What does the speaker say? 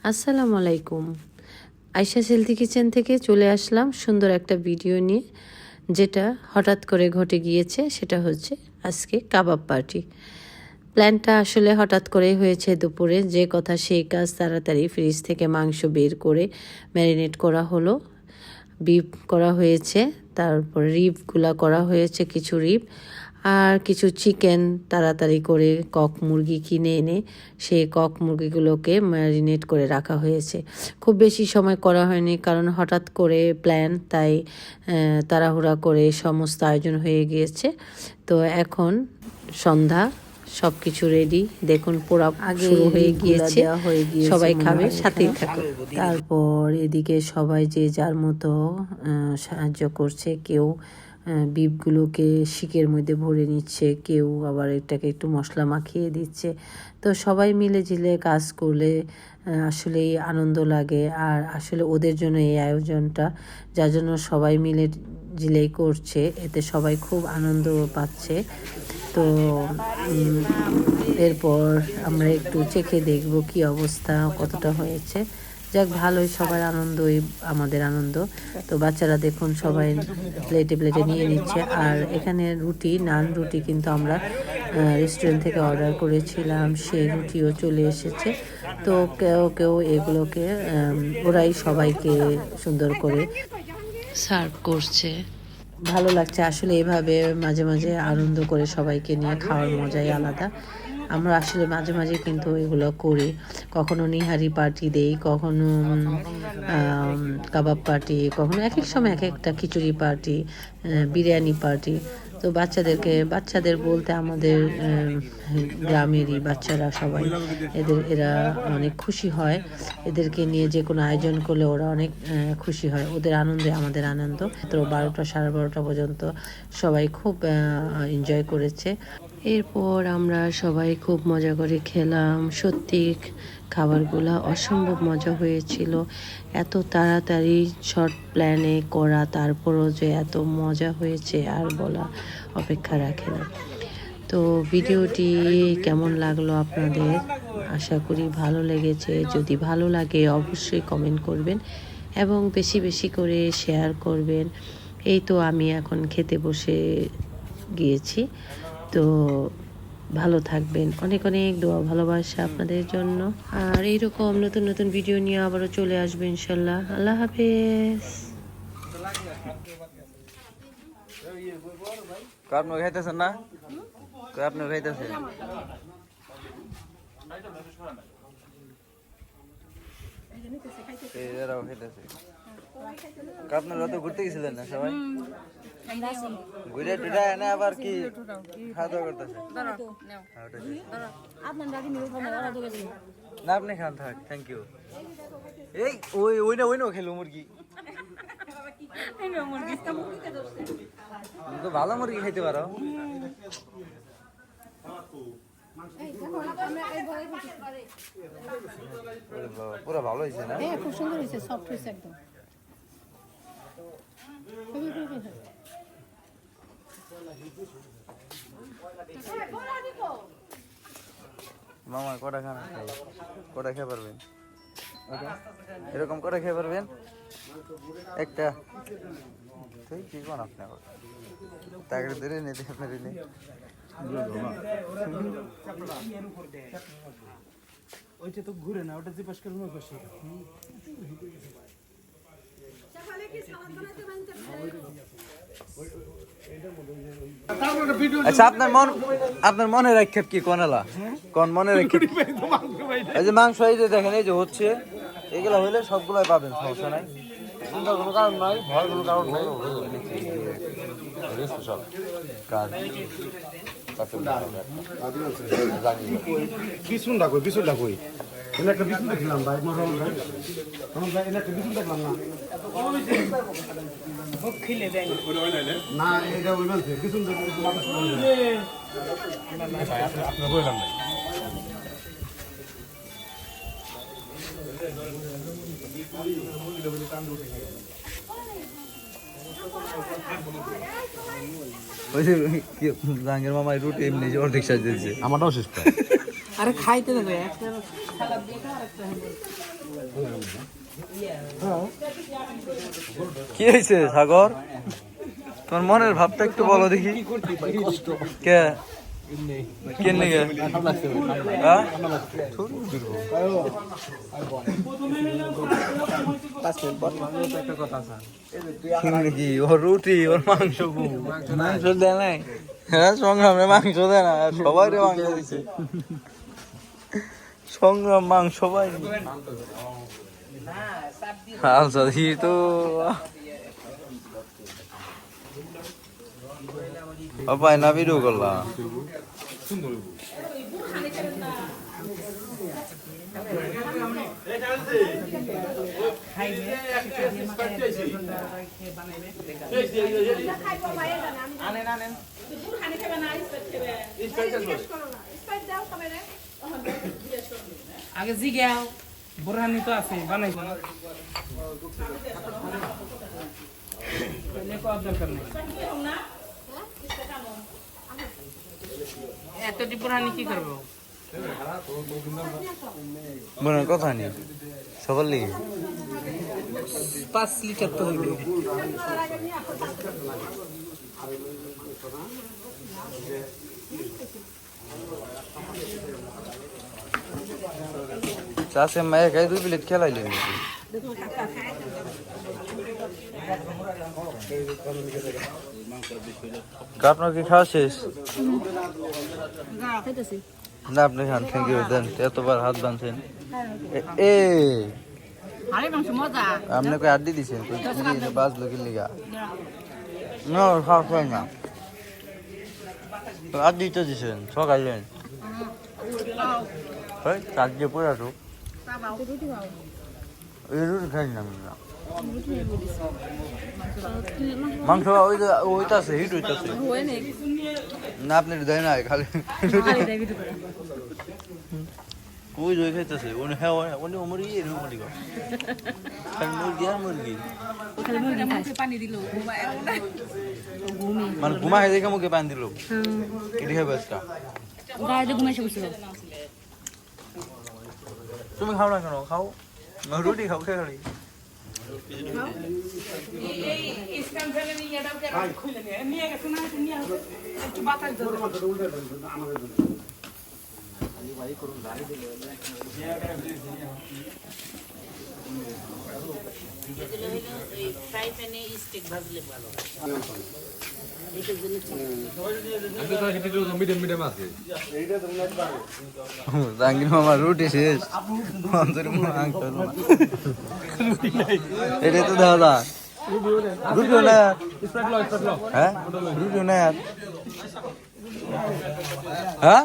আসসালামু আলাইকুম। Ayesha healthy kitchen থেকে চলে আসলাম সুন্দর একটা ভিডিও নিয়ে, যেটা হঠাৎ করে ঘটে গিয়েছে। সেটা হচ্ছে আজকে কাবাব পার্টি। প্ল্যানটা আসলে হঠাৎ করেই হয়েছে দুপুরে, যে কথা সেই কাজ। তাড়াতাড়ি ফ্রিজ থেকে মাংস বের করে ম্যারিনেট করা হলো। বিফ করা হয়েছে, তারপর রিবগুলা করা হয়েছে, কিছু রিব আর কিছু চিকেন তাড়াতাড়ি করে কক মুরগি কিনে এনে সেই কক মুরগিগুলোকে ম্যারিনেট করে রাখা হয়েছে। খুব বেশি সময় করা হয়নি, কারণ হঠাৎ করে প্ল্যান, তাই তাড়াহুড়া করে সমস্ত আয়োজন হয়ে গিয়েছে। তো এখন সন্ধ্যা, সব কিছু রেডি। দেখুন পুরো শুরু হয়ে গিয়েছে, সবাই খাবে, সাথেই থাকো। তারপর এদিকে সবাই যে যার মতো সাহায্য করছে। কেউ বিফগুলোকে শিকের মধ্যে ভরে নিচ্ছে, কেউ আবার এটাকে একটু মশলা মাখিয়ে দিচ্ছে। তো সবাই মিলে ঝিলে কাজ করলে আসলেই আনন্দ লাগে। আর আসলে ওদের জন্য এই আয়োজনটা, যার জন্য সবাই মিলে ঝিলেই করছে, এতে সবাই খুব আনন্দ পাচ্ছে। তো এরপর আমরা একটু চেখে দেখব কি অবস্থা, কতটা হয়েছে। যাক, ভালোই, সবার আনন্দই আমাদের আনন্দ। তো বাচ্চারা দেখুন সবাই প্লেটে প্লেটে নিয়ে নিচ্ছে। আর এখানে রুটি, নান রুটি কিন্তু আমরা রেস্টুরেন্ট থেকে অর্ডার করেছিলাম, সেই রুটিও চলে এসেছে। তো কেউ কেউ এগুলোকে ওরাই সবাইকে সুন্দর করে সার্ভ করছে। ভালো লাগছে আসলে এভাবে মাঝে মাঝে আনন্দ করে সবাইকে নিয়ে খাওয়ার মজাই আলাদা। আমরা আসলে মাঝে মাঝে কিন্তু এগুলো করি, কখনো নিহারি পার্টি দেই, কখনো কাবাব পার্টি, কখনো এক এক সময় এক একটা খিচুড়ি পার্টি, বিরিয়ানি পার্টি। তো বাচ্চাদের বলতে আমাদের গ্রামেরই বাচ্চারা সবাই, এরা অনেক খুশি হয়। এদেরকে নিয়ে যে কোনো আয়োজন করলে ওরা অনেক খুশি হয়। ওদের আনন্দে আমাদের আনন্দ। তো 12টা, 12:30 পর্যন্ত সবাই খুব এনজয় করেছে। এরপর আমরা সবাই খুব মজা করে খেলাম। সত্যি খাবারগুলো অসম্ভব মজা হয়েছিল। এত তাড়াতাড়ি শর্ট প্ল্যানে করা, তারপরও যে এত মজা হয়েছে আর বলা অপেক্ষা রাখে না। তো ভিডিওটি কেমন লাগলো আপনাদের? আশা করি ভালো লেগেছে। যদি ভালো লাগে অবশ্যই কমেন্ট করবেন এবং বেশি বেশি করে শেয়ার করবেন। এই তো আমি এখন খেতে বসে গিয়েছি। তো ভালো থাকবেন, অনেক অনেক দোয়া ভালোবাসা আপনাদের জন্য। আর এইরকম নতুন নতুন ভিডিও নিয়ে আবারও চলে আসবে ইনশাল্লাহ। আল্লাহ হাফেজ। আপনি খাইতেছেন না? আপনি খাইতেছেন? এরাও খাইতেছে। আপনারা তো ঘুরতে গেছিলেন না সবাই? ঘুরে টুরে এনে আবার কি খাওয়া দাওয়া করতেছে? না, আপনি খান, থাক, থ্যাংক ইউ। এই ওই না খেলো মুরগি, তো ভালো মুরগি খাইতে পারো। পুরো ভালো হয়েছে না? খুব সুন্দর হয়েছে, সফট হয়েছে একদম। মামা কটা খানা খাই, কটা খেয়ে পারবেন? এরকম করে খেয়ে পারবেন একটা? তুই কি কোন আপনি তাকে ধরে নিতে আপনার নেই। ওইটা তো ঘুরে না, ওটা জিজ্ঞাসা করুন ওই পাশে। আচ্ছা, আপনার মনের আক্ষেপ কি? কোনলা কোন মনের আক্ষেপ? এই যে মাংস, এই যে দেখেন, এই যে হচ্ছে, এগুলা হইলে সবগুলাই পাবেন, সমস্যা নাই। চিন্তার কোনো কারণ নাই, ভয়ের কোনো কারণ নাই। বিছুন ডাকই একটা বিছুন দেখলাম ভাই, মরম ভাই একটা বিছুন দেখলাম না, খেলে দেয় না, এটা ওই বলছে বিছুন আপনার বললাম না। ওই যে জাহাঙ্গীর মামা রুটি এমনি যে অর্ধেক সাজ দিয়েছে, আমারটাও শেষ। আরে খাইতে দেবে একটা কি হয়েছে সাগর? তোমার মনের ভাবটা একটু বলো দেখি। কে কেন গে কি ওর রুটি ওর মাংস মাংস দেয় নাই? হ্যাঁ সংগ্রামে মাংস দেয় না, সবাই মাংস দিছে। সংগ্রাম মাংস পাই আচ্ছা দি তো পাই না ভিডিও করলাম। আগে জিগাও বোরহানি তো আছে বানাই দরকার নেই এতটি বোরহানি কি করবো? মনের কথা নেই সবার লিগে 5 লিটার তো হইবে। চাষে মায়ের গায়ে 2 প্লেট খেলাইলেন নাকি? আপনার কি খাওয়া শেষ? না আপনি খান, থ্যাংক ইউ দেন, এতবার হাত বাঁধছেন। এ আপনি কই আড্ডি দিছেন, বাজলো কি লিগা? না খাওয়া খাই না, আড্ডি তো দিছেন সকাইলেন চার দিয়ে পড়া তো এই রুটি খাই না আমি না। মাংস ওইটা আছে হিট হইতাছে না, আপনি দেয় না খালি ওই জয় খাইতেছে উনি। হ্যাঁ উনি মুরগি মুরগি খালি মুরগি আর মুরগি মানে ঘুমা খাই দেখে মুখে পানি দিল এটি খাবে আজকা। তুমি খাও না কেন? খাও রুটি খাও, খেয়ে খালি জাহাঙ্গীর মামা রুটি শেষ, এটাই তো দাদা রুটিও না। হ্যাঁ রুটিও না হ্যাঁ।